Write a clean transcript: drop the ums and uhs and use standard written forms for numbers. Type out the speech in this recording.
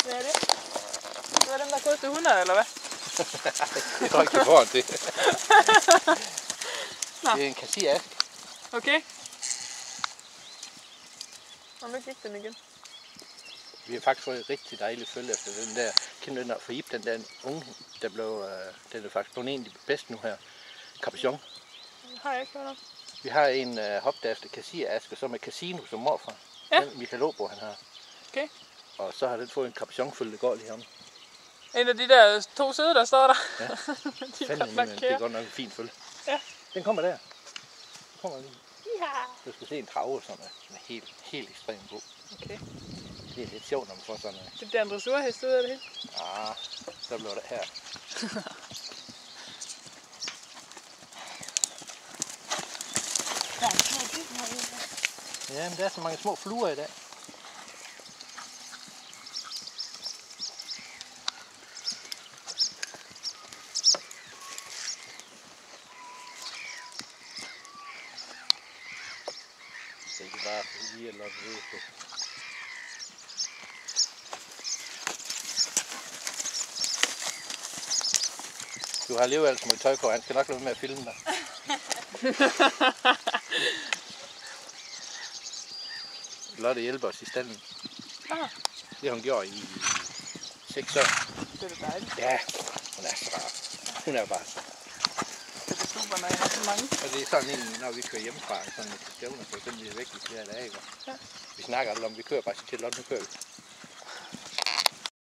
Hvad er det? Det var dem, der kostede 100, eller hvad? Det er ikke foran til. Det er en kassiask. Okay. Og nu gik den igen. Vi har faktisk fået et rigtig dejligt følge efter den der, kender den der for Ip, den der unge, der blev, den er faktisk blevet en af de bedste nu her. Capuchon. Det har jeg ikke hørt om. Vi har en hopdafte kassiask, og så med Casino som morfar. Ja. Den Michael Åbo, han har. Okay. Og så har den fået en Capuchon-følge, der går lige ham. En af de der 2 sæder, der står der. Ja. De er Fanden, godt nok det er kære. godt nok en fin følge. Ja. Den kommer der. Den kommer lige. Ja. Du skal se en trave, som er helt ekstremt god. Okay. Det er lidt sjovt, når man får sådan noget. Det bliver en dressurhest ud af det hele. Så bliver det her. Ja, men der er så mange små fluer i dag. Det er ikke bare lige at lade det ud på. Du har alligevel så meget tøj på, han skal nok lade være med at filme dig. Lotte hjælper os i stallen. Ah. Det har hun gjort i 6 år. Det er da dejligt. Ja, hun er så rar. Hun er bare så. Det er super, når jeg har så mange. Og det er sådan en, når vi kører hjemmefra, sådan et stævne, så den bliver væk i flere dage. Ikke? Ja. Vi snakker aldrig om, vi kører bare til Lotte, nu kører vi.